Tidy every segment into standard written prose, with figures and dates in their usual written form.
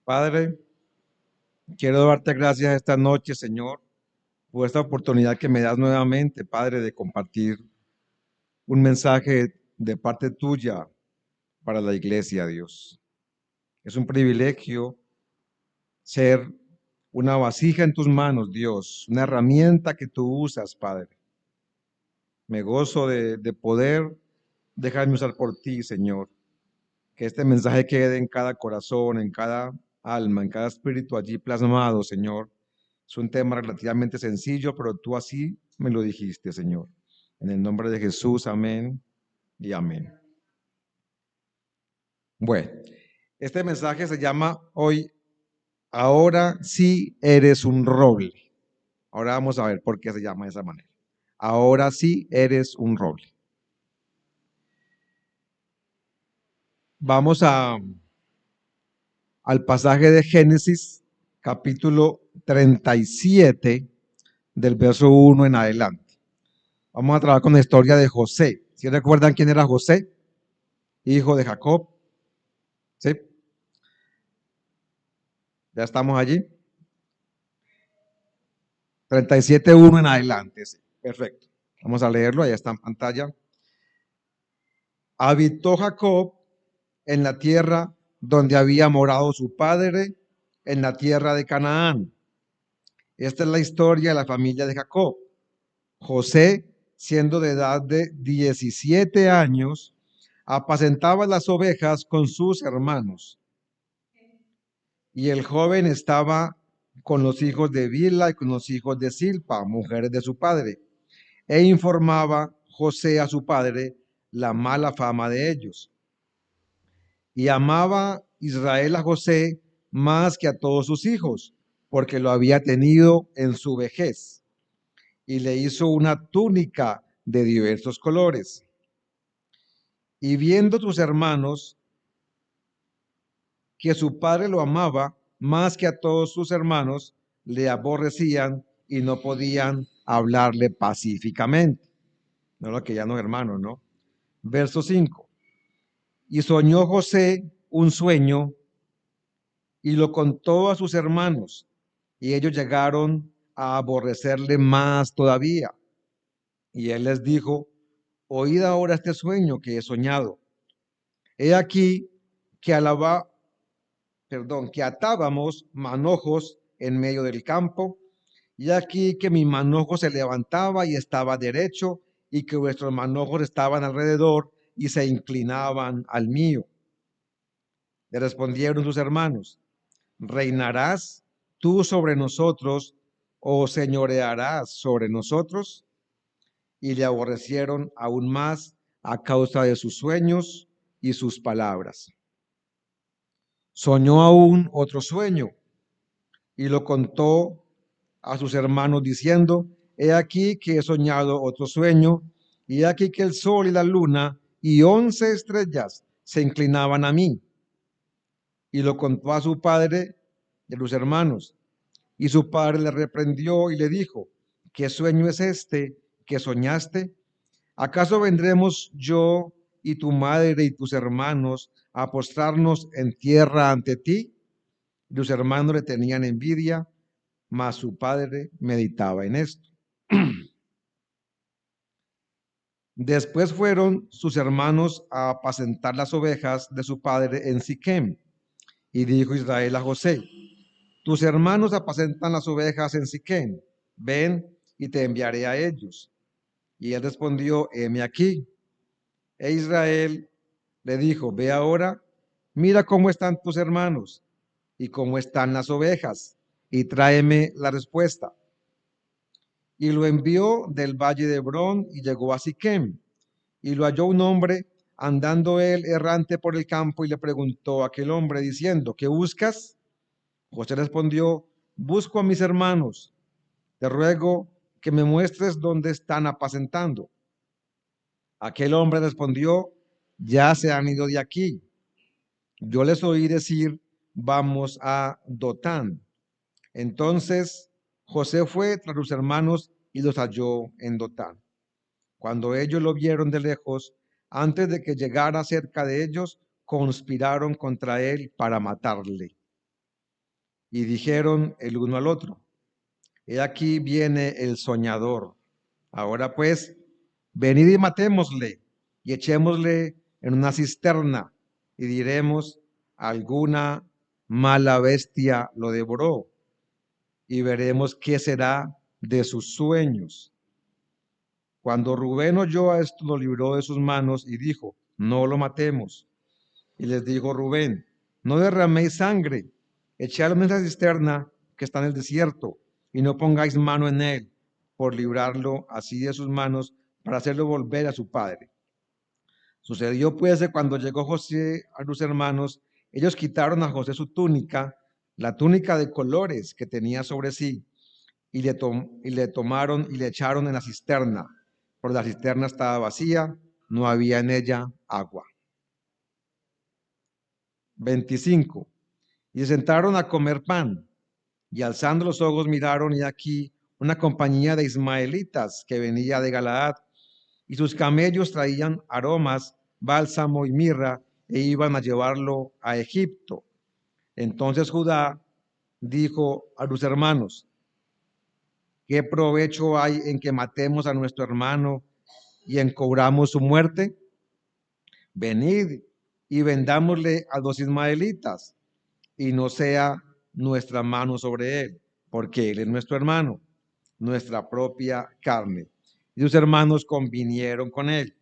Padre, quiero darte gracias esta noche, Señor, por esta oportunidad que me das nuevamente, Padre, de compartir un mensaje de parte tuya para la iglesia, Dios. Es un privilegio ser una vasija en tus manos, Dios, una herramienta que tú usas, Padre. Me gozo de poder dejarme usar por ti, Señor. Que este mensaje quede en cada corazón, en cada alma, en cada espíritu allí plasmado, Señor. Es un tema relativamente sencillo, pero tú así me lo dijiste, Señor. En el nombre de Jesús, amén y amén. Bueno, este mensaje se llama hoy, ahora sí eres un roble. Ahora vamos a ver por qué se llama de esa manera. Ahora sí eres un roble. Vamos al pasaje de Génesis, capítulo 37, del verso 1 en adelante. Vamos a trabajar con la historia de José. ¿Sí recuerdan quién era José? Hijo de Jacob. ¿Sí? ¿Ya estamos allí? 37:1 en adelante. Sí. Perfecto. Vamos a leerlo, ahí está en pantalla. Habitó Jacob en la tierra donde había morado su padre, en la tierra de Canaán. Esta es la historia de la familia de Jacob. José, siendo de edad de 17 años, apacentaba las ovejas con sus hermanos. Y el joven estaba con los hijos de Bilha y con los hijos de Silpa, mujeres de su padre, e informaba José a su padre la mala fama de ellos. Y amaba Israel a José más que a todos sus hijos, porque lo había tenido en su vejez. Y le hizo una túnica de diversos colores. Y viendo sus hermanos que su padre lo amaba más que a todos sus hermanos, le aborrecían y no podían hablarle pacíficamente. No lo que ya no hermanos, ¿no? Verso 5. Y soñó José un sueño y lo contó a sus hermanos, y ellos llegaron a aborrecerle más todavía. Y él les dijo: oíd ahora este sueño que he soñado. He aquí que que atábamos manojos en medio del campo, y aquí que mi manojo se levantaba y estaba derecho, y que vuestros manojos estaban alrededor y se inclinaban al mío. Le respondieron sus hermanos: ¿reinarás tú sobre nosotros o señorearás sobre nosotros? Y le aborrecieron aún más a causa de sus sueños y sus palabras. Soñó aún otro sueño y lo contó a sus hermanos diciendo: he aquí que he soñado otro sueño, y he aquí que el sol y la luna y 11 estrellas se inclinaban a mí. Y lo contó a su padre y a sus hermanos. Y su padre le reprendió y le dijo: ¿qué sueño es este que soñaste? ¿Acaso vendremos yo y tu madre y tus hermanos a postrarnos en tierra ante ti? Y sus hermanos le tenían envidia, mas su padre meditaba en esto. Después fueron sus hermanos a apacentar las ovejas de su padre en Siquem. Y dijo Israel a José: tus hermanos apacentan las ovejas en Siquem. Ven y te enviaré a ellos. Y él respondió: heme aquí. E Israel le dijo: ve ahora, mira cómo están tus hermanos y cómo están las ovejas, y tráeme la respuesta. Y lo envió del valle de Hebrón y llegó a Siquem. Y lo halló un hombre andando él errante por el campo, y le preguntó a aquel hombre diciendo: ¿qué buscas? José respondió: busco a mis hermanos. Te ruego que me muestres dónde están apacentando. Aquel hombre respondió: ya se han ido de aquí. Yo les oí decir: vamos a Dotán. Entonces José fue tras sus hermanos y los halló en Dotán. Cuando ellos lo vieron de lejos, antes de que llegara cerca de ellos, conspiraron contra él para matarle. Y dijeron el uno al otro: He aquí viene el soñador. Ahora pues, venid y matémosle, y echémosle en una cisterna, y diremos: alguna mala bestia lo devoró, y veremos qué será de sus sueños. Cuando Rubén oyó a esto, lo libró de sus manos y dijo: no lo matemos. Y les dijo Rubén: no derraméis sangre, echadlo en esa cisterna que está en el desierto, y no pongáis mano en él, por librarlo así de sus manos, para hacerlo volver a su padre. Sucedió pues que cuando llegó José a sus hermanos, ellos quitaron a José su túnica, la túnica de colores que tenía sobre sí, y le tomaron y le echaron en la cisterna, porque la cisterna estaba vacía, no había en ella agua. 25. Y se sentaron a comer pan, y alzando los ojos miraron, y aquí una compañía de ismaelitas que venía de Galaad, y sus camellos traían aromas, bálsamo y mirra, e iban a llevarlo a Egipto. Entonces Judá dijo a sus hermanos: ¿qué provecho hay en que matemos a nuestro hermano y encubramos su muerte? Venid y vendámosle a los ismaelitas, y no sea nuestra mano sobre él, porque él es nuestro hermano, nuestra propia carne. Y sus hermanos convinieron con él.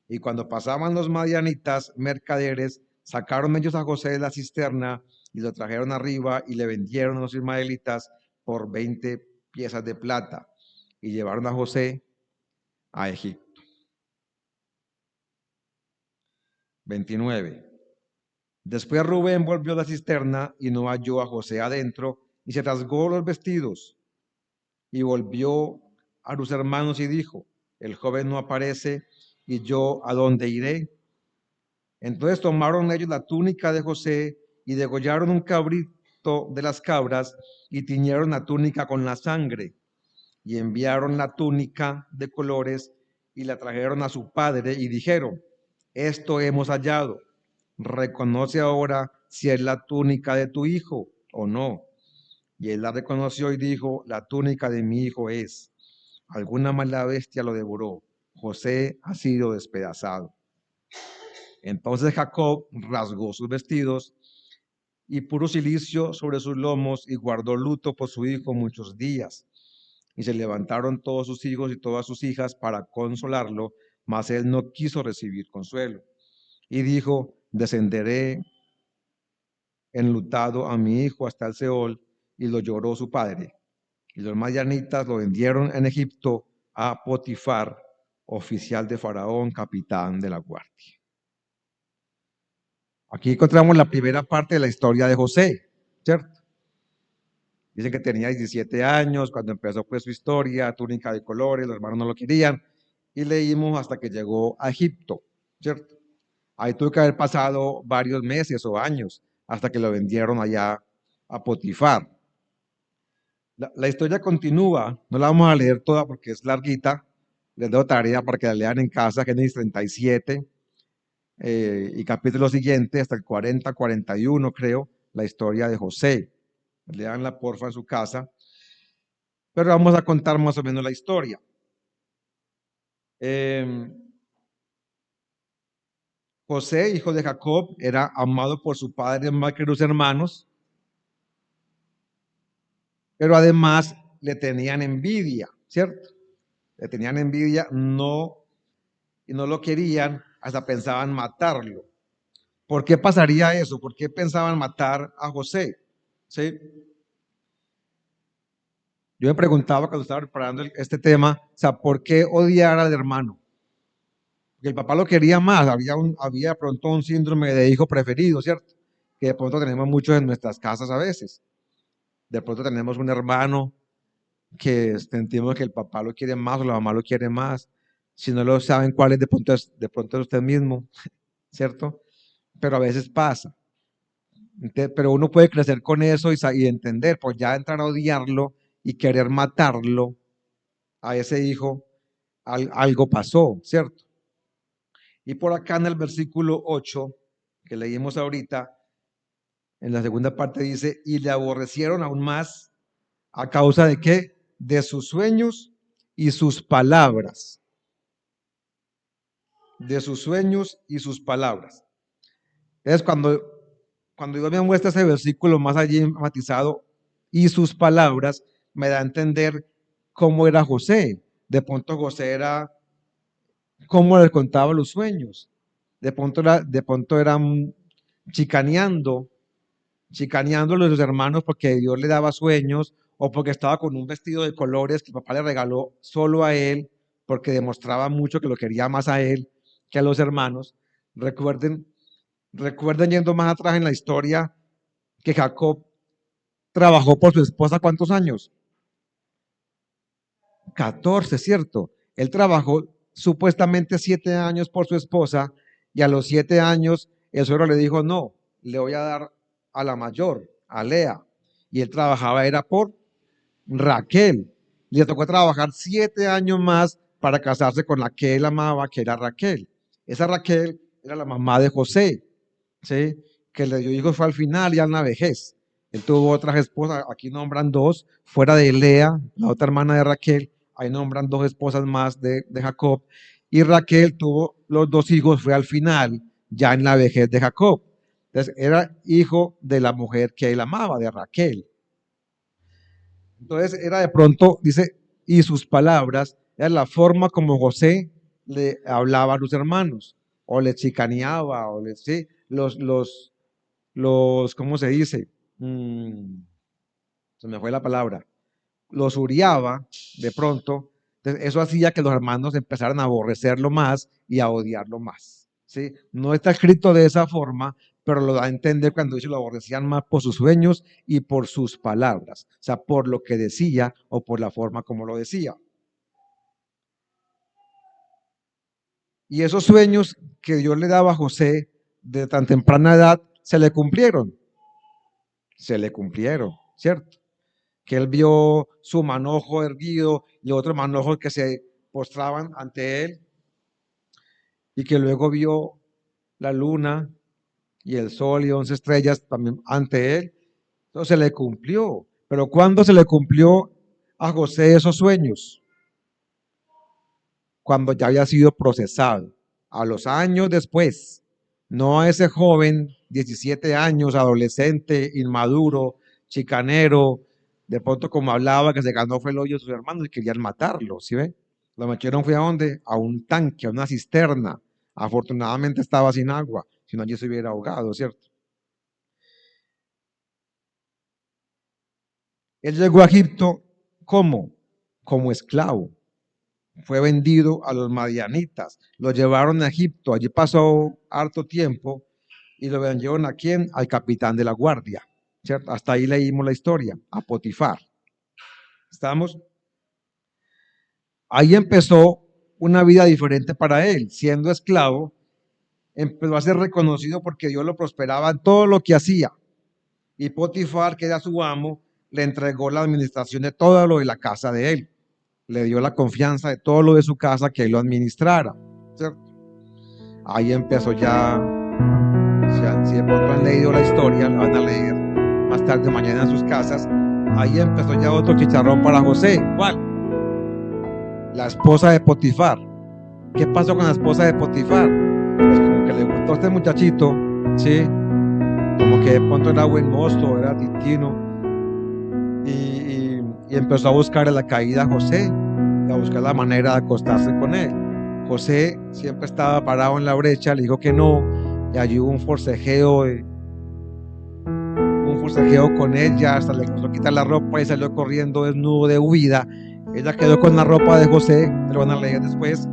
Y cuando pasaban los madianitas mercaderes, sacaron ellos a José de la cisterna y lo trajeron arriba y le vendieron a los ismaelitas por 20 piezas de plata. Y llevaron a José a Egipto. 29. Después Rubén volvió a la cisterna y no halló a José adentro, y se rasgó los vestidos. Y volvió a sus hermanos y dijo: el joven no aparece, y yo ¿a dónde iré? Entonces tomaron ellos la túnica de José y degollaron un cabrito de las cabras y tiñeron la túnica con la sangre, y enviaron la túnica de colores y la trajeron a su padre y dijeron: esto hemos hallado, reconoce ahora si es la túnica de tu hijo o no. Y él la reconoció y dijo: la túnica de mi hijo es. Alguna mala bestia lo devoró. José ha sido despedazado. Entonces Jacob rasgó sus vestidos y puso cilicio sobre sus lomos y guardó luto por su hijo muchos días. Y se levantaron todos sus hijos y todas sus hijas para consolarlo, mas él no quiso recibir consuelo. Y dijo: descenderé enlutado a mi hijo hasta el Seol. Y lo lloró su padre. Y los madianitas lo vendieron en Egipto a Potifar, oficial de Faraón, capitán de la guardia. Aquí encontramos la primera parte de la historia de José, ¿cierto? Dicen que tenía 17 años cuando empezó pues su historia, túnica de colores, los hermanos no lo querían, y leímos hasta que llegó a Egipto, ¿cierto? Ahí tuvo que haber pasado varios meses o años hasta que lo vendieron allá a Potifar. La historia continúa, no la vamos a leer toda porque es larguita, les doy tarea para que la lean en casa, Génesis 37 y capítulo siguiente, hasta el 40, 41 creo, la historia de José. Leanla porfa en su casa, pero vamos a contar más o menos la historia. José, hijo de Jacob, era amado por su padre más que sus hermanos, pero además le tenían envidia, ¿cierto? Le tenían envidia, y no lo querían, hasta pensaban matarlo. ¿Por qué pasaría eso? ¿Por qué pensaban matar a José? ¿Sí? Yo me preguntaba cuando estaba preparando este tema, o sea, ¿por qué odiar al hermano? Porque el papá lo quería más, había pronto un síndrome de hijo preferido, ¿cierto? Que de pronto tenemos muchos en nuestras casas a veces. De pronto tenemos un hermano que sentimos que el papá lo quiere más o la mamá lo quiere más. Si no lo saben cuál es, de pronto es usted mismo, ¿cierto? Pero a veces pasa. Pero uno puede crecer con eso y entender, pues ya entrar a odiarlo y querer matarlo a ese hijo, algo pasó, ¿cierto? Y por acá en el versículo 8 que leímos ahorita, En la segunda parte dice, y le aborrecieron aún más a causa de qué? De sus sueños y sus palabras. De sus sueños y sus palabras. Entonces, cuando Dios me muestra ese versículo más allí enfatizado, y sus palabras, me da a entender cómo era José. De pronto José era cómo le contaba los sueños. De pronto era chicaneando, chicaneándolo de sus hermanos porque Dios le daba sueños o porque estaba con un vestido de colores que el papá le regaló solo a él porque demostraba mucho que lo quería más a él que a los hermanos. Recuerden yendo más atrás en la historia que Jacob trabajó por su esposa ¿cuántos años? 14, ¿cierto? Él trabajó supuestamente 7 años por su esposa y a los 7 años el suegro le dijo, no, le voy a dar a la mayor, a Lea. Y él trabajaba, era por Raquel. Le tocó trabajar 7 años más para casarse con la que él amaba, que era Raquel. Esa Raquel era la mamá de José, ¿sí? Que le dio hijos fue al final y a la vejez. Él tuvo otras esposas, aquí nombran dos, fuera de Lea, la otra hermana de Raquel, ahí nombran dos esposas más de Jacob. Y Raquel tuvo los dos hijos, fue al final, ya en la vejez de Jacob. Entonces era hijo de la mujer que él amaba, de Raquel. Entonces era de pronto, dice, y sus palabras, era la forma como José le hablaba a los hermanos, o le chicaneaba, o le, sí, ¿cómo se dice? Se me fue la palabra. Los uriaba de pronto. Entonces, eso hacía que los hermanos empezaran a aborrecerlo más y a odiarlo más. ¿Sí? No está escrito de esa forma, pero lo da a entender cuando dice lo aborrecían más por sus sueños y por sus palabras. O sea, por lo que decía o por la forma como lo decía. Y esos sueños que Dios le daba a José de tan temprana edad, se le cumplieron. Se le cumplieron, ¿cierto? Que él vio su manojo erguido y otros manojos que se postraban ante él, y que luego vio la luna y el sol y 11 estrellas también ante él. Entonces se le cumplió. Pero ¿cuándo se le cumplió a José esos sueños? Cuando ya había sido procesado, a los años después, no a ese joven, 17 años, adolescente, inmaduro, chicanero, de pronto como hablaba, que se ganó fue el hoyo de sus hermanos y querían matarlo, ¿sí ve? Lo metieron fue a dónde? A un tanque, a una cisterna. Afortunadamente estaba sin agua, si no allí se hubiera ahogado, ¿cierto? Él llegó a Egipto, ¿cómo? Como esclavo. Fue vendido a los madianitas, lo llevaron a Egipto, allí pasó harto tiempo y lo vendieron a quién? Al capitán de la guardia, ¿cierto? Hasta ahí leímos la historia, a Potifar. ¿Estamos? Ahí empezó una vida diferente para él, siendo esclavo, empezó a ser reconocido porque Dios lo prosperaba en todo lo que hacía. Y Potifar, que era su amo, le entregó la administración de todo lo de la casa de él. Le dio la confianza de todo lo de su casa que él lo administrara, ¿cierto? Ahí empezó ya, si de pronto han leído la historia, la van a leer más tarde mañana en sus casas, ahí empezó ya otro chicharrón para José. ¿Cuál? La esposa de Potifar. ¿Qué pasó con la esposa de Potifar? Pues como que le gustó a este muchachito, ¿sí? Como que de pronto era buen mozo, era titino, y empezó a buscar la caída a José, a buscar la manera de acostarse con él. José siempre estaba parado en la brecha, le dijo que no, y allí hubo un forcejeo con ella, hasta le empezó a quitar la ropa y salió corriendo desnudo de huida. Ella quedó con la ropa de José, lo van a leer después,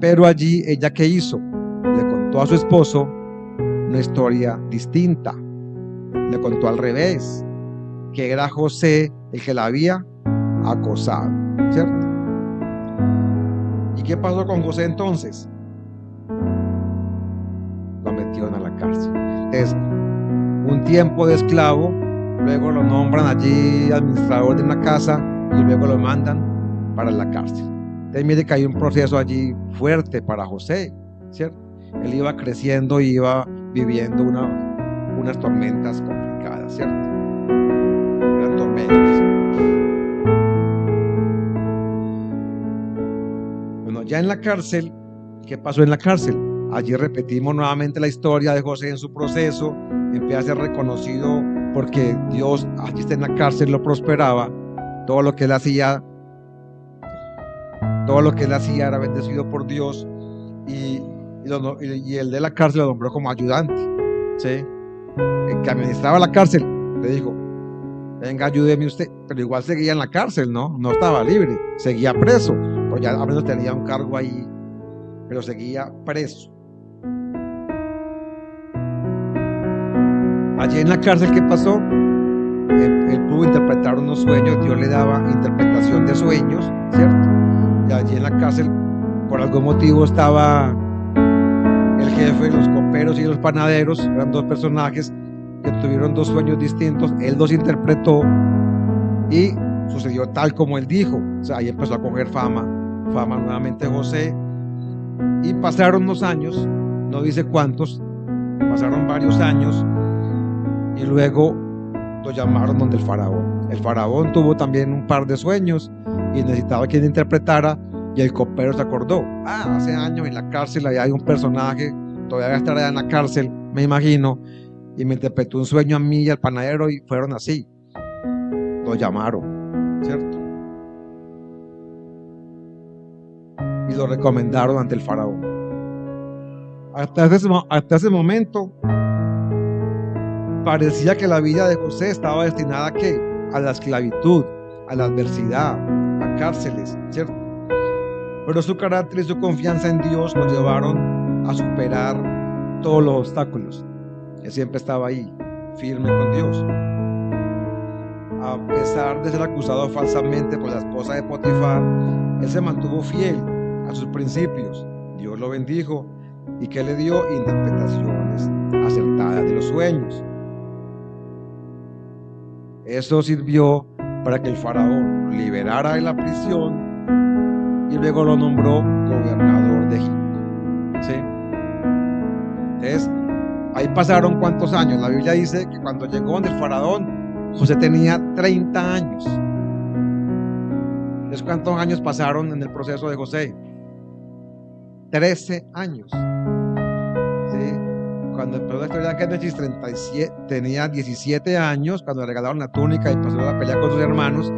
pero allí ella ¿qué hizo? Le contó a su esposo una historia distinta, le contó al revés, que era José el que la había acosado, ¿cierto? ¿Y qué pasó con José entonces? Lo metieron a la cárcel. Entonces, un tiempo de esclavo, luego lo nombran allí administrador de una casa y luego lo mandan para la cárcel. Entonces, mire que hay un proceso allí fuerte para José, ¿cierto? Él iba creciendo y iba viviendo unas tormentas complicadas, ¿cierto? Eran tormentas. Bueno, ya en la cárcel, ¿qué pasó en la cárcel? Allí repetimos nuevamente la historia de José en su proceso. Empieza a ser reconocido porque Dios allí está en la cárcel, lo prosperaba. Todo lo que él hacía era bendecido por Dios, y el de la cárcel lo nombró como ayudante, ¿sí? El que administraba la cárcel le dijo: venga, ayúdeme usted, pero igual seguía en la cárcel, ¿no? No estaba libre, seguía preso, pues ya al menos tenía un cargo ahí, pero seguía preso. Allí en la cárcel, ¿qué pasó? Él pudo interpretar unos sueños, Dios le daba interpretación de sueños, ¿cierto? Y allí en la cárcel, por algún motivo, estaba el jefe, los coperos y los panaderos. Eran dos personajes que tuvieron dos sueños distintos. Él los interpretó y sucedió tal como él dijo. O sea, ahí empezó a coger fama nuevamente José. Y pasaron unos años, no dice cuántos, pasaron varios años, y luego lo llamaron donde el faraón. El faraón tuvo también un par de sueños y necesitaba quien interpretara, y el copero se acordó: hace años en la cárcel allá hay un personaje, todavía estará en la cárcel, me imagino, y me interpretó un sueño a mí y al panadero, y fueron así. Lo llamaron, ¿cierto? Y lo recomendaron ante el faraón. Hasta ese momento parecía que la vida de José estaba destinada ¿a qué? A la esclavitud, a la adversidad, a cárceles, ¿cierto? Pero su carácter y su confianza en Dios lo llevaron a superar todos los obstáculos. Él siempre estaba ahí, firme con Dios. A pesar de ser acusado falsamente por la esposa de Potifar, él se mantuvo fiel a sus principios. Dios lo bendijo y que le dio interpretaciones acertadas de los sueños. Eso sirvió para que el faraón lo liberara de la prisión y luego lo nombró gobernador de Egipto, ¿sí? Entonces, ahí pasaron ¿cuántos años? La Biblia dice que cuando llegó donde el faraón, José tenía 30 años. Entonces, ¿cuántos años pasaron en el proceso de José? 13 años. ¿Sí? Cuando empezó la historia de Génesis, 37, tenía 17 años, cuando le regalaron la túnica y pasó a pelear con sus hermanos,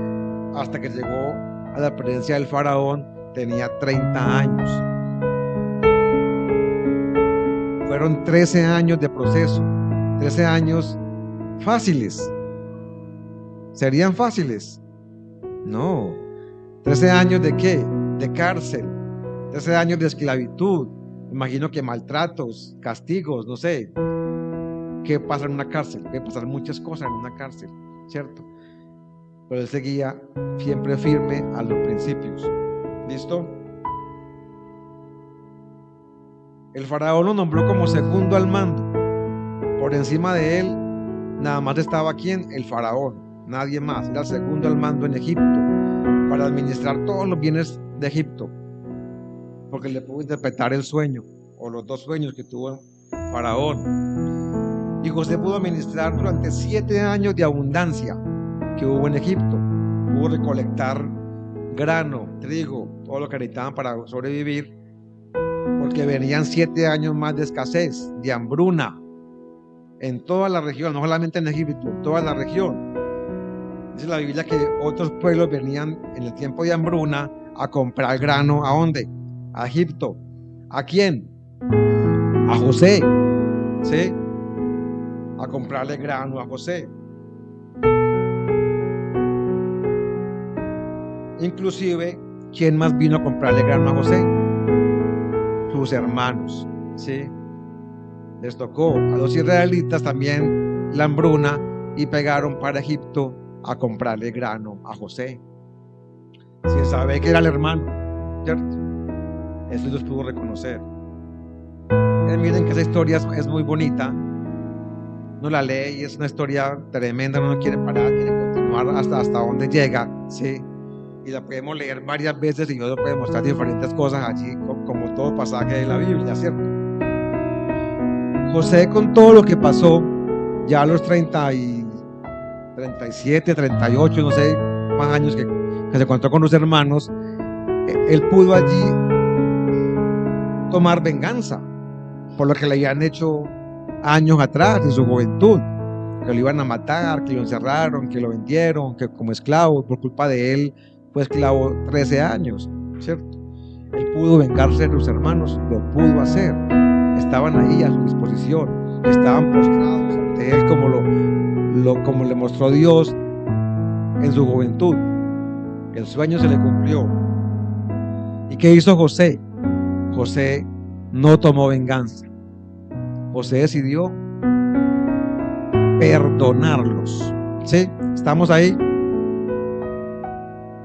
hasta que llegó a la presencia del faraón, tenía 30 años. Fueron 13 años de proceso, 13 años fáciles. ¿Serían fáciles? No. 13 años ¿de qué? De cárcel, 13 años de esclavitud. Imagino que maltratos, castigos, no sé. ¿Qué pasa en una cárcel? Puede pasar muchas cosas en una cárcel, ¿cierto? Pero él seguía siempre firme a los principios. ¿Listo? El faraón lo nombró como segundo al mando. Por encima de él, nada más estaba ¿quién? El faraón, nadie más. Era el segundo al mando en Egipto, para administrar todos los bienes de Egipto, porque le pudo interpretar el sueño, o los dos sueños que tuvo el faraón. Y José pudo administrar durante 7 años de abundancia que hubo en Egipto. Pudo recolectar grano, trigo, todo lo que necesitaban para sobrevivir, porque venían 7 años más de escasez, de hambruna, en toda la región, no solamente en Egipto, en toda la región. Dice la Biblia que otros pueblos venían en el tiempo de hambruna a comprar grano. ¿A dónde? A Egipto. ¿A quién? A José, ¿sí? A comprarle grano a José. Inclusive, ¿quién más vino a comprarle grano a José? Sus hermanos, ¿sí? Les tocó a los israelitas también la hambruna y pegaron para Egipto a comprarle grano a José, sin saber que era el hermano, ¿cierto? Eso los pudo reconocer. Miren que esa historia es muy bonita. No la lee y es una historia tremenda, no quiere parar, quiere continuar hasta donde llega, ¿sí? Y la podemos leer varias veces y yo le puedo mostrar diferentes cosas allí, como todo pasaje de la Biblia, ¿cierto? José, con todo lo que pasó, Ya a los 37, 38, no sé, más años que se encontró con los hermanos, él pudo allí tomar venganza por lo que le habían hecho años atrás, en su juventud, que lo iban a matar, que lo encerraron, que lo vendieron, que como esclavo, por culpa de él, fue esclavo 13 años, ¿cierto? Él pudo vengarse de sus hermanos, lo pudo hacer, estaban ahí a su disposición, estaban postrados ante él como le mostró Dios en su juventud. El sueño se le cumplió. ¿Y qué hizo José? José no tomó venganza. José decidió perdonarlos. ¿Sí? ¿Estamos ahí?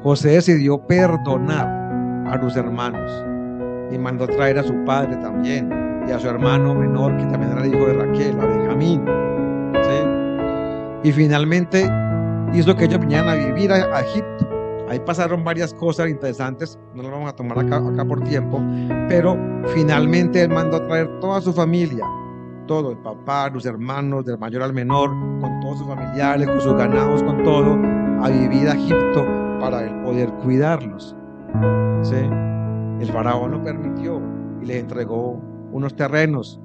José decidió perdonar a sus hermanos y mandó traer a su padre también y a su hermano menor, que también era hijo de Raquel, a Benjamín. ¿Sí? Y finalmente hizo que ellos vinieran a vivir a Egipto. Ahí pasaron varias cosas interesantes, no las vamos a tomar acá por tiempo, pero finalmente él mandó a traer toda su familia, todo, el papá, los hermanos, del mayor al menor, con todos sus familiares, con sus ganados, con todo, a vivir a Egipto para él poder cuidarlos. ¿Sí? El faraón lo permitió y les entregó unos terrenos,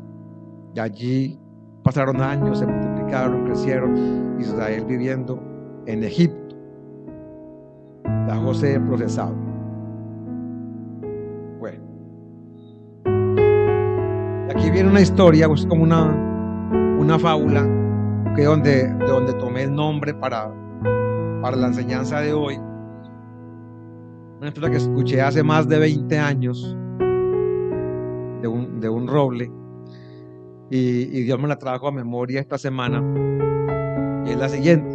y allí pasaron años, se multiplicaron, crecieron, Israel viviendo en Egipto. Ya José procesado. Bueno, aquí viene una historia, pues como una fábula, que de donde tomé el nombre para la enseñanza de hoy. Una historia que escuché hace más de 20 años de un roble, y Dios me la trajo a memoria esta semana, y es la siguiente.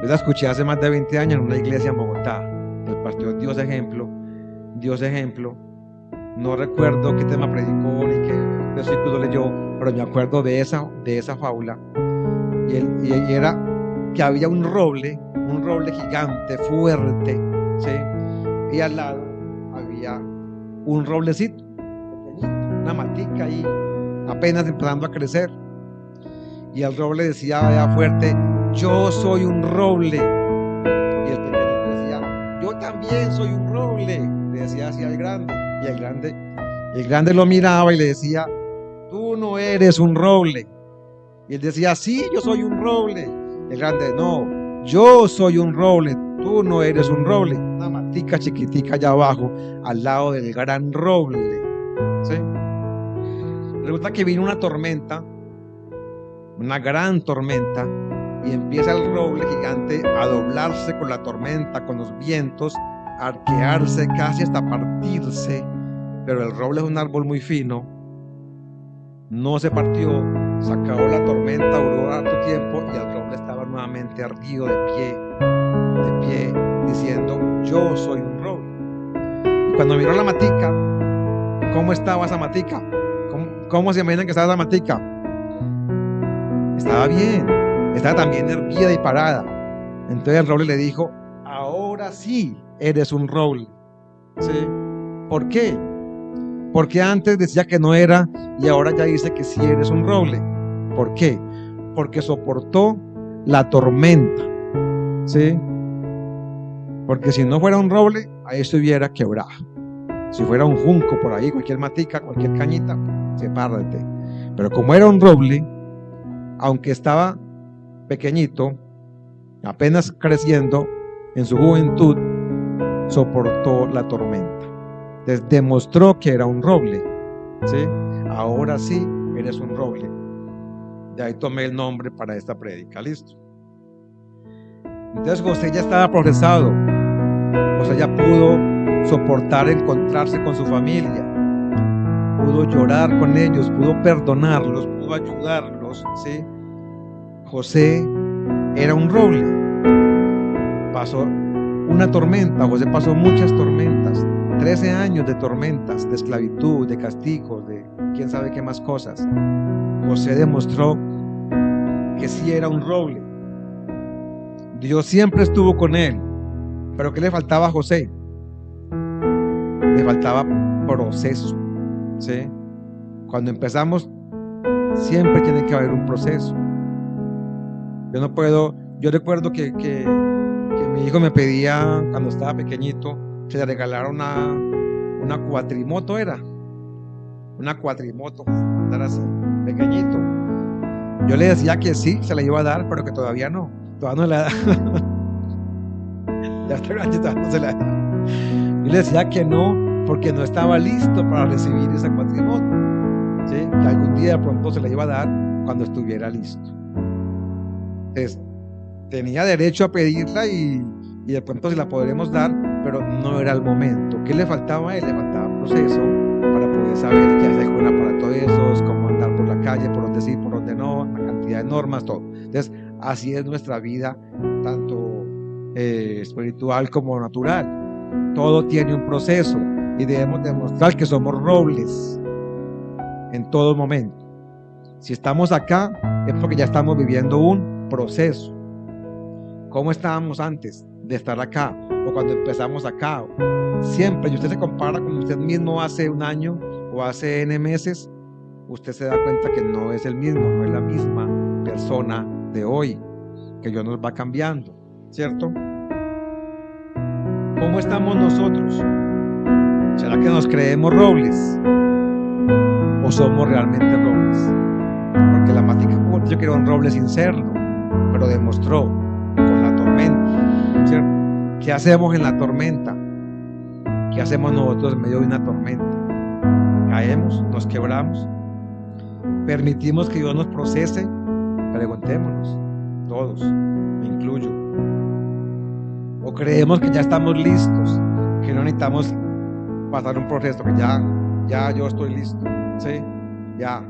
Yo la escuché hace más de 20 años en una iglesia en Bogotá, el pastor Dios Ejemplo, no recuerdo qué tema predicó ni qué versículo leyó, pero me acuerdo de esa fábula, y era que había un roble gigante, fuerte, ¿sí? Y al lado había un roblecito pequeñito, una matica ahí, apenas empezando a crecer, y el roble decía fuerte: yo soy un roble. Y el pequeñito decía: yo también soy un roble. Le decía así al grande, y el grande lo miraba y le decía: tú no eres un roble. Y él decía: sí, yo soy un roble. Y el grande: no, yo soy un roble, tú no eres un roble. Una matica chiquitica allá abajo, al lado del gran roble. ¿Sí? Resulta que vino una tormenta, una gran tormenta, y empieza el roble gigante a doblarse con la tormenta, con los vientos, a arquearse casi hasta partirse. Pero el roble es un árbol muy fino, no se partió, se acabó la tormenta, duró harto tiempo, y el roble estaba nuevamente erguido de pie, diciendo: yo soy un roble. Y cuando miró la matica, ¿cómo estaba esa matica? ¿Cómo se imaginan que estaba esa matica? Estaba bien, estaba también erguida y parada. Entonces el roble le dijo: ahora sí eres un roble. ¿Sí? ¿Por qué? Porque antes decía que no era, y ahora ya dice que sí eres un roble. ¿Por qué? Porque soportó la tormenta. ¿Sí? Porque si no fuera un roble, ahí estuviera quebrado. Si fuera un junco por ahí, cualquier matica, cualquier cañita, se parte. Pero como era un roble, aunque estaba pequeñito, apenas creciendo en su juventud, soportó la tormenta. Entonces demostró que era un roble. ¿Sí? Ahora sí eres un roble. De ahí tomé el nombre para esta prédica. Listo. Entonces José ya estaba procesado. José ya pudo soportar encontrarse con su familia, pudo llorar con ellos, pudo perdonarlos, pudo ayudarlos. ¿Sí? José era un roble. Pasó una tormenta, José pasó muchas tormentas, 13 años de tormentas, de esclavitud, de castigos, de quién sabe qué más cosas. José demostró que sí era un roble. Dios siempre estuvo con él. Pero ¿qué le faltaba a José? Le faltaba proceso. ¿Sí? Cuando empezamos Siempre tiene que haber un proceso. Yo recuerdo que mi hijo me pedía, cuando estaba pequeñito, que le regalara una cuatrimoto, una cuatrimoto, andar así, pequeñito. Yo le decía que sí, se la iba a dar, pero que todavía no la da. Ya está grande, todavía no se la da. Yo le decía que no, porque no estaba listo para recibir esa cuatrimoto, ¿sí? Que algún día de pronto se la iba a dar cuando estuviera listo. Entonces, tenía derecho a pedirla y de pronto se la podremos dar, pero no era el momento. ¿Qué le faltaba a él? Le faltaba proceso para poder saber qué hacer con un aparato de esos, cómo andar por la calle, por donde sí, por donde no, la cantidad de normas, todo. Entonces, así es nuestra vida, tanto espiritual como natural. Todo tiene un proceso y debemos demostrar que somos robles en todo momento. Si estamos acá, es porque ya estamos viviendo un proceso. ¿Cómo estábamos antes de estar acá? O cuando empezamos acá. Siempre, y usted se compara con usted mismo hace un año o hace N meses, usted se da cuenta que no es el mismo, no es la misma persona de hoy, que Dios nos va cambiando, ¿cierto? ¿Cómo estamos nosotros? ¿Será que nos creemos robles? ¿O somos realmente robles? Porque la Mática yo quiero un roble sin serlo, pero demostró con la tormenta, ¿cierto? ¿Qué hacemos en la tormenta? ¿Qué hacemos nosotros en medio de una tormenta? ¿Caemos? ¿Nos quebramos? ¿Permitimos que Dios nos procese? Preguntémonos, todos, me incluyo. ¿O creemos que ya estamos listos, que no necesitamos pasar un proceso, que ya yo estoy listo, ¿sí? Ya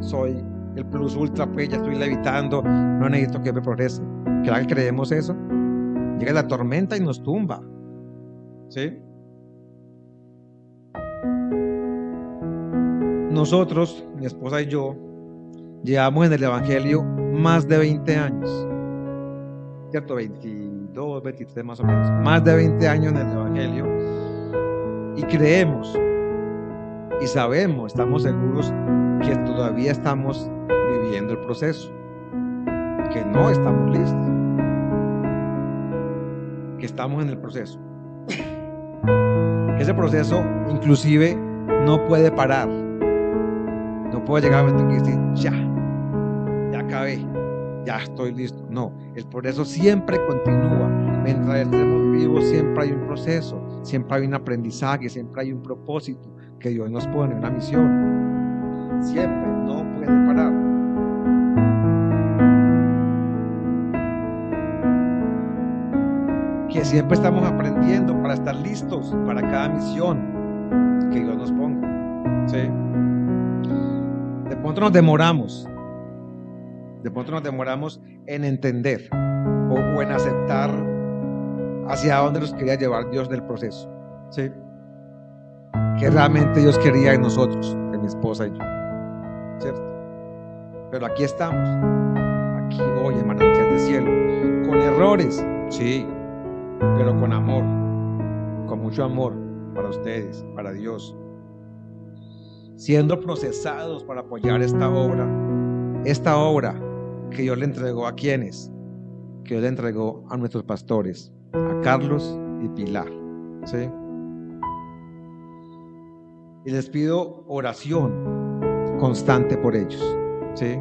soy el plus ultra, pues ya estoy levitando, no necesito que me procese? ¿Será que creemos eso? Llega la tormenta y nos tumba, ¿sí? Nosotros, mi esposa y yo, llevamos en el Evangelio más de 20 años, ¿cierto? 22, 23 más o menos, más de 20 años en el Evangelio, y creemos y sabemos, estamos seguros que todavía estamos viviendo el proceso, que no estamos listos, que estamos en el proceso, que ese proceso inclusive no puede parar, no puede llegar a un momento que decir ya acabé, ya estoy listo. No, el proceso siempre continúa. Mientras estemos vivos siempre hay un proceso, siempre hay un aprendizaje, siempre hay un propósito que Dios nos pone, una misión. Siempre, no puede parar. Que siempre estamos aprendiendo para estar listos para cada misión que Dios nos ponga, ¿sí? De pronto nos demoramos en entender o en aceptar hacia dónde nos quería llevar Dios del proceso, ¿sí? Que realmente Dios quería en nosotros, en mi esposa y yo, ¿cierto? Pero aquí estamos, aquí hoy en Manantial de Cielo, con errores, sí, pero con amor, con mucho amor para ustedes, para Dios, siendo procesados para apoyar esta obra que Dios le entregó a quienes, que Dios le entregó a nuestros pastores, a Carlos y Pilar, ¿sí? Y les pido oración constante por ellos, ¿sí?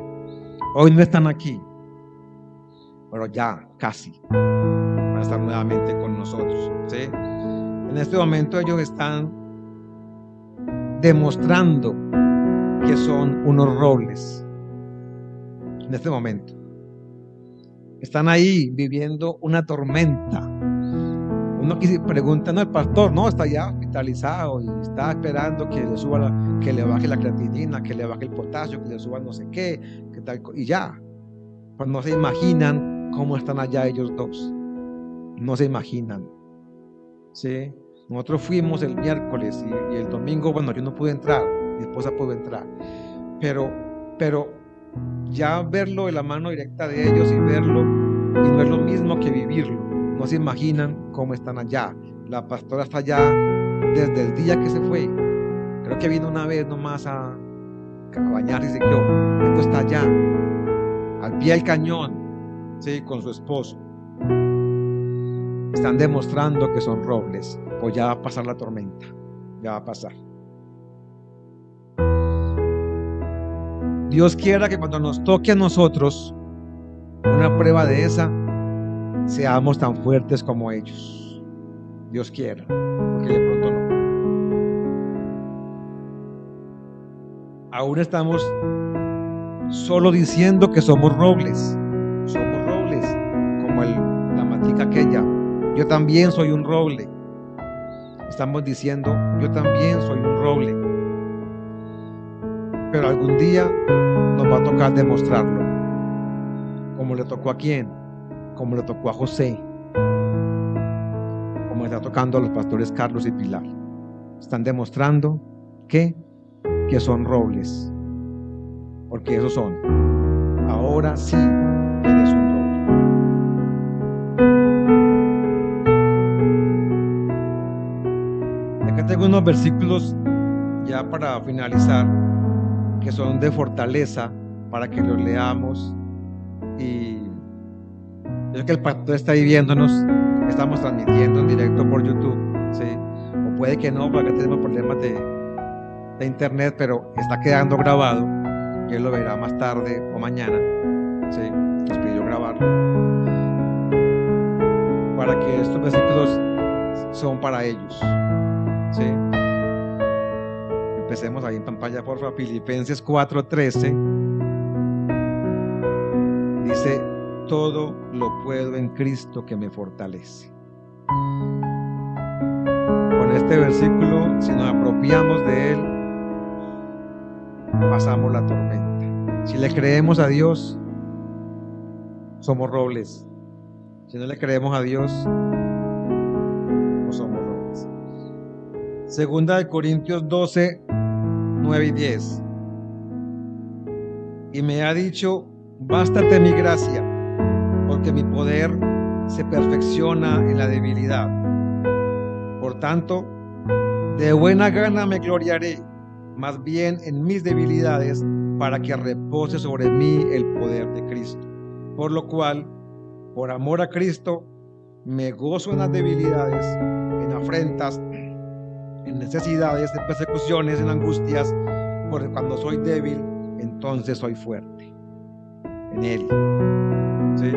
Hoy no están aquí, pero ya casi van a estar nuevamente con nosotros, ¿sí? En este momento ellos están demostrando que son unos robles. En este momento están ahí viviendo una tormenta. Uno que se pregunta, no, el pastor no está ya hospitalizado y está esperando que le suba que le baje la creatinina, que le baje el potasio, que le suba no sé qué, que tal, y ya. Pues no se imaginan cómo están allá ellos dos. No se imaginan, ¿sí? Nosotros fuimos el miércoles y el domingo, bueno, yo no pude entrar, mi esposa pudo entrar, pero ya verlo de la mano directa de ellos y verlo, y no es lo mismo que vivirlo. No se imaginan cómo están allá. La pastora está allá desde el día que se fue. Creo que vino una vez nomás a a bañarse y se quedó. Esto está allá, al pie del cañón, ¿sí? Con su esposo. Están demostrando que son robles. Pues ya va a pasar la tormenta, ya va a pasar. Dios quiera que cuando nos toque a nosotros una prueba de esa, seamos tan fuertes como ellos. Dios quiera, porque de pronto no. Aún estamos solo diciendo que somos robles, como la matica aquella. Yo también soy un roble. Estamos diciendo, yo también soy un roble. Pero algún día nos va a tocar demostrarlo. Como le tocó a quién, como le tocó a José, como está tocando a los pastores Carlos y Pilar. Están demostrando que son robles, porque esos son. Ahora sí eres un roble. Acá tengo unos versículos ya para finalizar, que son de fortaleza, para que los leamos. Y yo sé que el pastor está ahí viéndonos, estamos transmitiendo en directo por YouTube, ¿sí? O puede que no, porque tenemos problemas de internet, pero está quedando grabado y él lo verá más tarde o mañana, ¿sí? Nos pidió grabarlo para que estos versículos son para ellos, ¿sí? Empecemos ahí en pantalla, por favor. Filipenses 4:13 dice: todo lo puedo en Cristo que me fortalece. Con este versículo, si nos apropiamos de él, pasamos la tormenta. Si le creemos a Dios, somos robles. Si no le creemos a Dios, no somos robles. Segunda de Corintios 12:9-10. Y me ha dicho: bástate mi gracia, porque mi poder se perfecciona en la debilidad. Por tanto, de buena gana me gloriaré, más bien en mis debilidades, para que repose sobre mí el poder de Cristo. Por lo cual, por amor a Cristo, me gozo en las debilidades, en afrentas, en necesidades, en persecuciones, en angustias, porque cuando soy débil, entonces soy fuerte en Él. ¿Sí?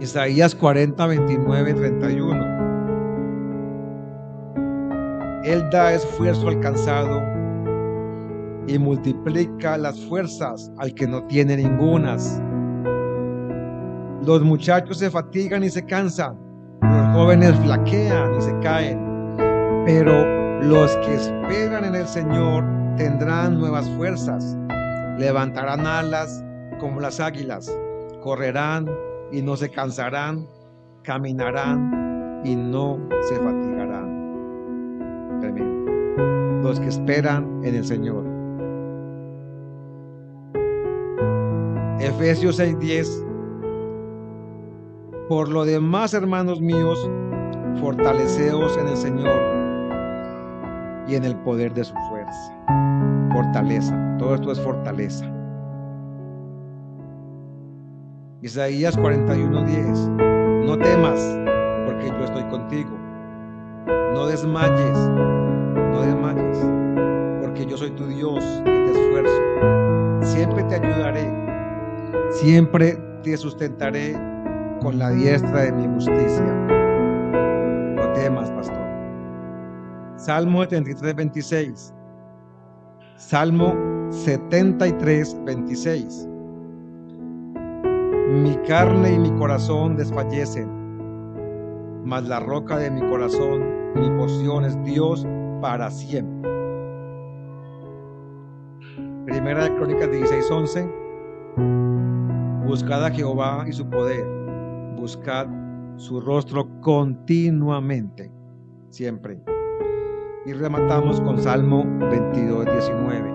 Isaías 40:29-31. Él da esfuerzo al cansado y multiplica las fuerzas al que no tiene ningunas. Los muchachos se fatigan y se cansan, los jóvenes flaquean y se caen, pero los que esperan en el Señor tendrán nuevas fuerzas, levantarán alas como las águilas, correrán y no se cansarán, caminarán y no se fatigarán. Tremendo. Los que esperan en el Señor. Efesios 6:10. Por lo demás, hermanos míos, fortaleceos en el Señor y en el poder de su fuerza. Fortaleza, todo esto es fortaleza. Isaías 41:10. No temas, porque yo estoy contigo. No desmayes, porque yo soy tu Dios, que te esfuerzo. Siempre te ayudaré, siempre te sustentaré con la diestra de mi justicia. No temas, pastor. Salmo 73:26. Salmo 73:26. Mi carne y mi corazón desfallecen, mas la roca de mi corazón y mi porción es Dios para siempre. Primera de Crónicas 16:11. Buscad a Jehová y su poder, buscad su rostro continuamente, siempre. Y rematamos con Salmo 22:19.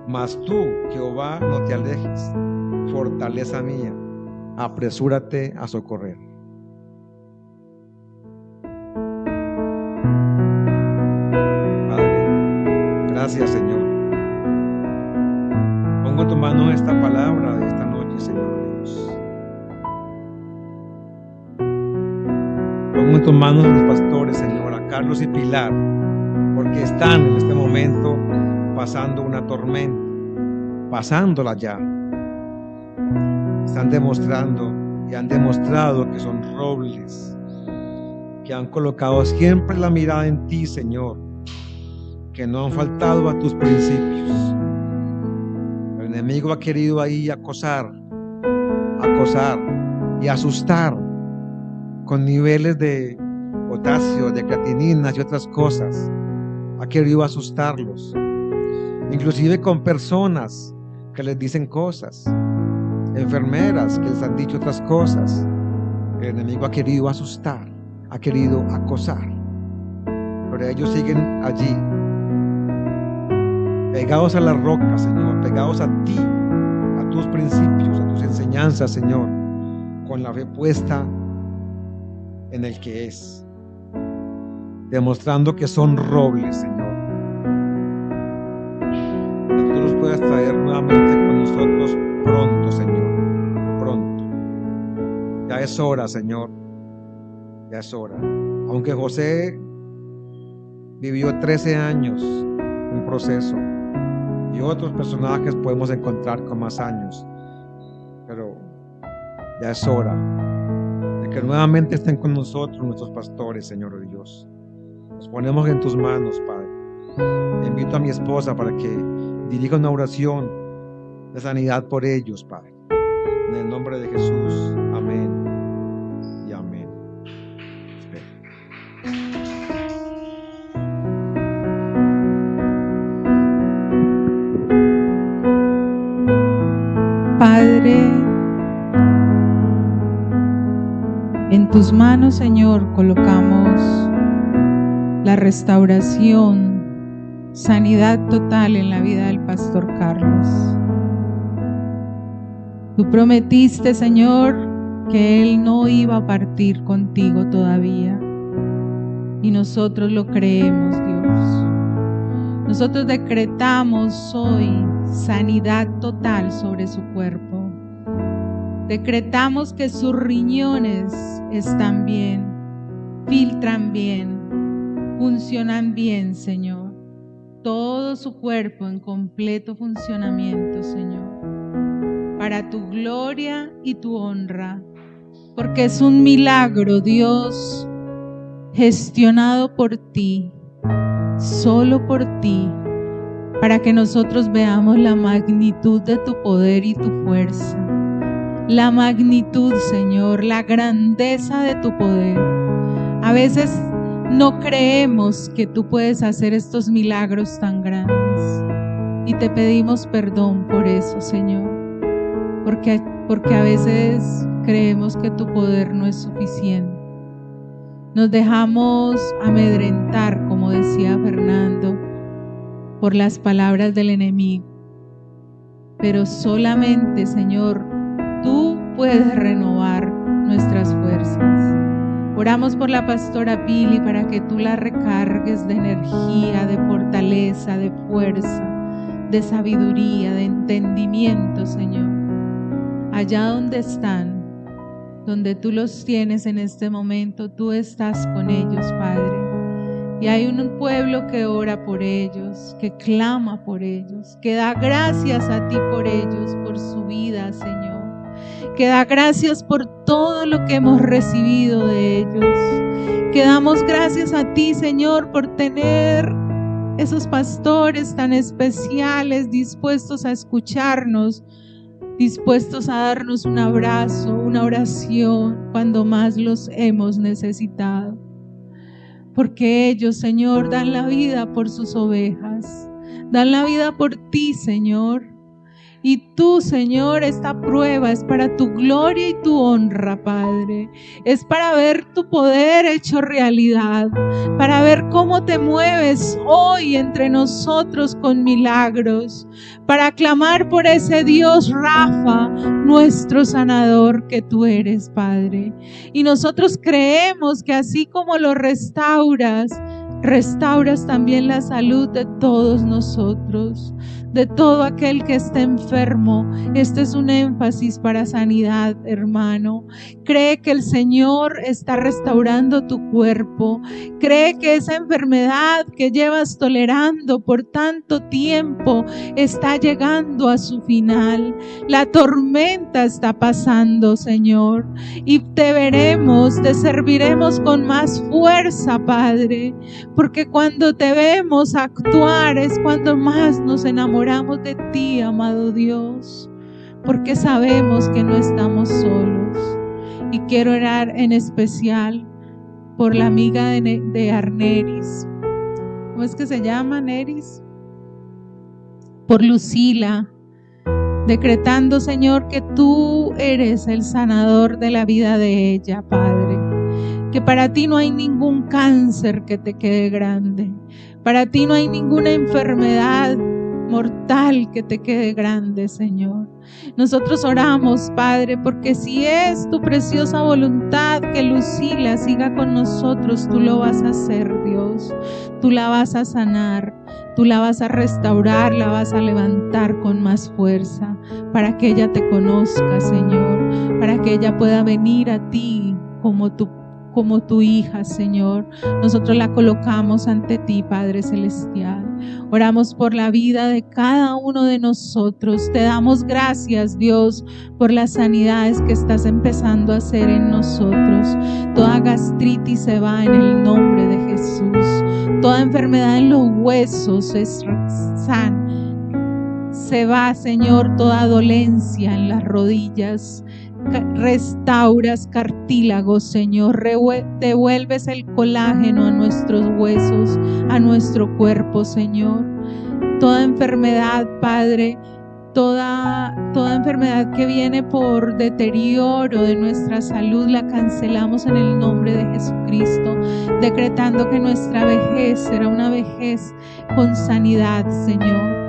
Mas tú, Jehová, no te alejes, fortaleza mía, apresúrate a socorrer. Padre, Gracias, Señor. Pongo en tu mano esta palabra de esta noche, Señor Dios. Pongo en tus manos a los pastores, Señor, a Carlos y Pilar, porque están en este momento pasando una tormenta, pasándola ya. Están demostrando y han demostrado que son robles, que han colocado siempre la mirada en ti, Señor, que no han faltado a tus principios. El enemigo ha querido ahí acosar y asustar con niveles de potasio, de creatininas y otras cosas. Ha querido asustarlos, inclusive con personas que les dicen cosas, enfermeras que les han dicho otras cosas. El enemigo ha querido asustar, ha querido acosar, pero ellos siguen allí, pegados a la roca, Señor, pegados a ti, a tus principios, a tus enseñanzas, Señor, con la fe puesta en el que es, demostrando que son robles, Señor. Que tú los puedas traer nuevamente con nosotros pronto, Señor, pronto. Ya es hora, Señor, ya es hora. Aunque José vivió 13 años un proceso, y otros personajes podemos encontrar con más años, pero ya es hora de que nuevamente estén con nosotros nuestros pastores, Señor Dios. Nos ponemos en tus manos, Padre. Invito a mi esposa para que dirija una oración de sanidad por ellos, Padre. En el nombre de Jesús, amén y amén. Padre, en tus manos, Señor, colocamos la restauración, sanidad total en la vida del pastor Carlos. Tú prometiste, Señor, que él no iba a partir contigo todavía, y nosotros lo creemos, Dios. Nosotros decretamos hoy sanidad total sobre su cuerpo. Decretamos que sus riñones están bien, filtran bien, funcionan bien, Señor. Todo su cuerpo en completo funcionamiento, Señor, para tu gloria y tu honra, porque es un milagro, Dios, gestionado por ti, solo por ti, para que nosotros veamos la magnitud de tu poder y tu fuerza, la magnitud, Señor, la grandeza de tu poder. A veces no creemos que tú puedes hacer estos milagros tan grandes, y te pedimos perdón por eso, Señor, porque a veces creemos que tu poder no es suficiente. Nos dejamos amedrentar, como decía Fernando, por las palabras del enemigo. Pero solamente, Señor, tú puedes renovar nuestras fuerzas. Oramos por la pastora Pili para que tú la recargues de energía, de fortaleza, de fuerza, de sabiduría, de entendimiento, Señor. Allá donde están, donde tú los tienes en este momento, tú estás con ellos, Padre. Y hay un pueblo que ora por ellos, que clama por ellos, que da gracias a ti por ellos, por su vida, Señor. Que da gracias por todo lo que hemos recibido de ellos. Que damos gracias a ti, Señor, por tener esos pastores tan especiales, dispuestos a escucharnos, dispuestos a darnos un abrazo, una oración, cuando más los hemos necesitado. Porque ellos, Señor, dan la vida por sus ovejas, dan la vida por ti, Señor. Y tú, Señor, esta prueba es para tu gloria y tu honra, Padre. Es para ver tu poder hecho realidad, para ver cómo te mueves hoy entre nosotros con milagros, para clamar por ese Dios Rafa, nuestro sanador que tú eres, Padre. Y nosotros creemos que así como lo restauras, restauras también la salud de todos nosotros, de todo aquel que esté enfermo. Este es un énfasis para sanidad, hermano. Cree que el Señor está restaurando tu cuerpo. Cree que esa enfermedad que llevas tolerando por tanto tiempo está llegando a su final. La tormenta está pasando, Señor, y te veremos, te serviremos con más fuerza, Padre, porque cuando te vemos actuar es cuando más nos enamoramos de ti, amado Dios, porque sabemos que no estamos solos. Y quiero orar en especial por la amiga de Arneris. ¿Cómo es que se llama, Neris? Por Lucila, decretando, Señor, que tú eres el sanador de la vida de ella, Padre. Que para ti no hay ningún cáncer que te quede grande. Para ti no hay ninguna enfermedad mortal que te quede grande, Señor. Nosotros oramos, Padre, porque si es tu preciosa voluntad que Lucila siga con nosotros, tú lo vas a hacer, Dios. Tú la vas a sanar, tú la vas a restaurar, la vas a levantar con más fuerza, para que ella te conozca, Señor, para que ella pueda venir a ti como tu hija, Señor. Nosotros la colocamos ante ti, Padre Celestial. Oramos por la vida de cada uno de nosotros. Te damos gracias, Dios, por las sanidades que estás empezando a hacer en nosotros. Toda gastritis se va en el nombre de Jesús. Toda enfermedad en los huesos es sana. Se va, Señor, toda dolencia en las rodillas. Restauras cartílagos, Señor. Devuelves el colágeno a nuestros huesos, a nuestro cuerpo, Señor. Toda enfermedad, Padre, toda enfermedad que viene por deterioro de nuestra salud, la cancelamos en el nombre de Jesucristo, decretando que nuestra vejez será una vejez con sanidad, Señor.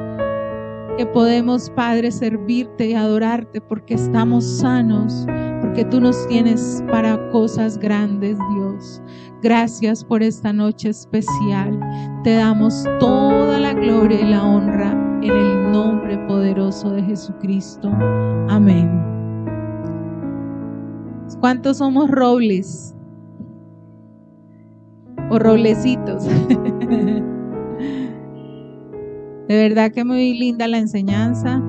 Que podemos, Padre, servirte y adorarte porque estamos sanos, porque tú nos tienes para cosas grandes, Dios. Gracias por esta noche especial. Te damos toda la gloria y la honra en el nombre poderoso de Jesucristo. Amén. ¿Cuántos somos robles? O roblecitos. De verdad que muy linda la enseñanza.